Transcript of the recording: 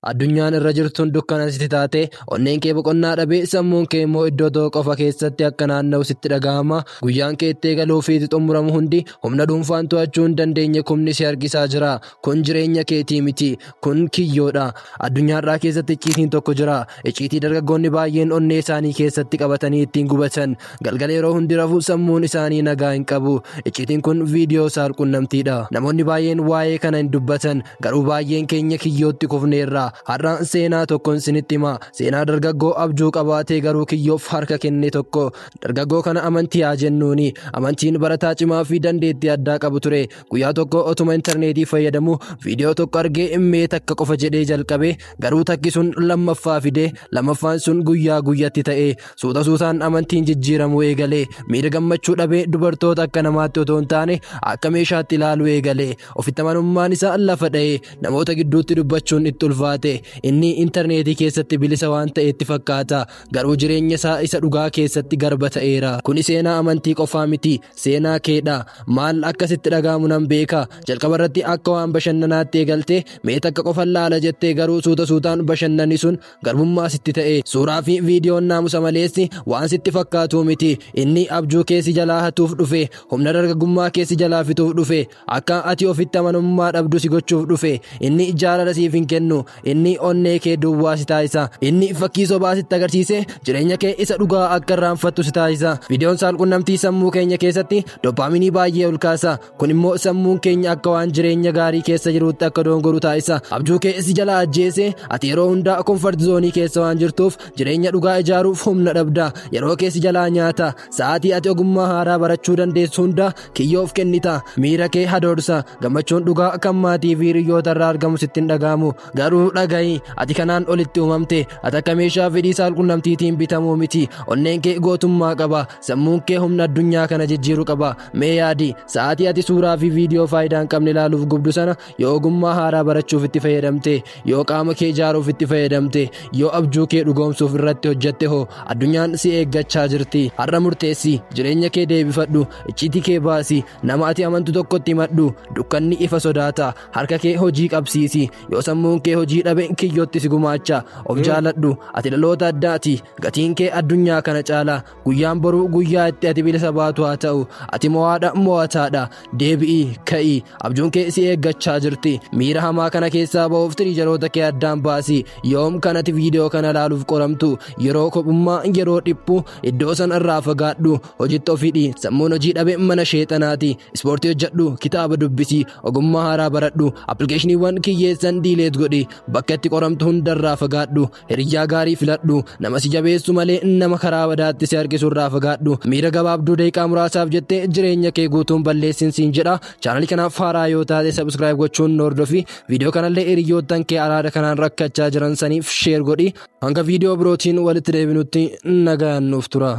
Addunyaan irra jirtuun dukkana sitti taate onneen kee boqonnaa dhabee sammuun kee immoo iddoo tokko qofa keessatti akka naanna'u sitti dhaga'ama. Guyyaan kee itti eegaluu fi xumuramu hundi humna dhuunfaan to'achuu hin dandeenye kumni si argisaa jira. Kun jireenya keetii miti. Kun kiyyoodha. Addunyaarraa keessatti icciitiin tokko jira. Icciitii dargaggoonni baay'een onnee isaanii keessatti qabatanii ittiin gubatan. Galgala yeroo hundi rafuu sammuun isaanii nagaa hin qabu. Icciitiin kun viidiyoo saalqunnamtiidha. Namoonni baay'een waa'ee kana hin dubbatan. Garuu baay'een keenya kiyyootti kufneerra. Har'aan seenaa tokkoon isinitti hima. Seenaa dargaggoo abjuu qabaatee garuu kiyyoof harka kenne tokko. Dargaggoo kana amantii haa jennuuni. Amantiin barataa cimaa fi dandeettii addaa qabu ture. Guyyaa tokko otuma intarneetii fayyadamu viidiyoo tokko argee mee takka qofa jedhee jalqabe. Garuu takki sun lammaffaa fide. Lammaffaan sun guyyaa guyyatti ta'e. Suuta suutaan amantiin jijjiiramuu eegale. Miira gammachuu dhabee dubartoota akka namaatti otoo hin taane akka meeshaatti ilaaluu eegale. Ofitti amanummaan isaa lafa dha'e. Namoota gidduutti dubbachuun itti ulfaate. Inni intarneetii keessatti bilisa waan ta'etti fakkaata. Garuu jireenya isaa isa dhugaa keessatti garba ta'eera. Kuni seenaa amantii qofaa miti. Seenaa keedha. Maal akkasitti dhagaamu nan beeka. Jalqaba irratti akka waan bashannanaatti eegalte mee takka qofa laala jettee garuu suuta suutaan bashannanni sun garbummaa sitti ta'e. Suuraa fi viidiyoon naamusa maleessi waan sitti fakkaatu miti. Inni abjuu keessi jalaa hatuuf dhufe. Humna dargaggummaa keessi jalaa fituuf dhufe. Akka ati ofitti amanummaa dhabdu si gochuuf dhufe. Inni jaalala siif hin kennu. Inni onnee kee duwwaa si taasisa. Inni fakkii sobaa sitti agarsiise jireenya kee isa dhugaa akka irraanfattu si taasisa. Viidiyoon saalqunnamtii sammuu keenya keessatti doopaaminii baay'ee ol kaasa. Kun immoo sammuun keenya akka waan jireenya gaarii keessa jiruutti akka doongoru taasisa. Abjuu kee si jalaa ajjeese ati yeroo hundaa komfort zoonii keessa waan jirtuuf jireenya dhugaa ijaaruuf humna dhabda. Yeroo kee si jalaa nyaata. Sa'aatii ati ogummaa haaraa barachuu dandeessu hunda kiyyoof kennita. Miira kee hadoorsa. Gammachuun dhugaa kan maatii fi hiriyoota irraa argamu sitti hin dhagaamu. Garuu dhaga'i ati kanaan olitti uumamte. Ati akka meeshaa fedhii saalqunnamtiitiin bitamuu miti. Onneen kee gootummaa qaba. Sammuun kee humna addunyaa kana jijjiiruu qaba. Mee yaadi sa'aatii ati suuraa fi viidiyoo faayidaa hin qabne ilaaluuf gubdu sana yoo ogummaa haaraa barachuuf itti fayyadamte, yoo qaama kee ijaaruuf itti fayyadamte, yoo abjuu kee dhugoomsuuf irratti hojjette hoo addunyaan si eeggachaa jirti. Har'a murteessi. Jireenya kee deebifadhu. Icciitii kee baasi. Nama ati amantu tokkotti himadhu. Dukkanni ifa sodaata. Harka kee hojii qabsiisi. Yoo sammuun kee hojii dhabe kiyyootti si gumaacha. Of jaaladhu. Ati dhaloota addaati. Gatiin kee addunyaa kana caala. Guyyaan boruu guyyaa itti ati bilisa baatu haa ta'u. Ati mo'aadha mo'ataadha. Deebi'ii ka'ii. Abjuun kee si eeggachaa jirti. Miira hamaa kana keessaa ba'uuf tiriijaroota kee addaan baasi. Yoom kanati viidiyoo kana ilaaluuf qoramtu. Yeroo kophummaa, yeroo dhiphu iddoo sana irraa fagaadhu. Hojitti ofidhi. Sammuun hojii dhabe mana sheexanaati. Ispoortii hojjedhu. Kitaaba dubbisi. Ogummaa haaraa baradhu. Appilikeeshiniiwwan kiyyeessan diileet godhi. Bakka itti qoramtu hundarraa fagaadhu. Hiriyyaa gaarii filadhu. Nama si jabeessu malee nama karaa badaatti si harkisu irraa fagaadhu. Miira gabaabduu daqiiqaa muraasaaf jettee jireenya kee guutuun balleessin siin jedha. Chaanalii kanaaf haaraa yoo taate sabskiraayib gochuun hordofi. Viidiyoo kanallee hiriyoottan kee araada kanaan rakkachaa jiran saniif sheer godhi. Hanga viidiyoo birootiin walitti deebinutti nagaan nuuf tura.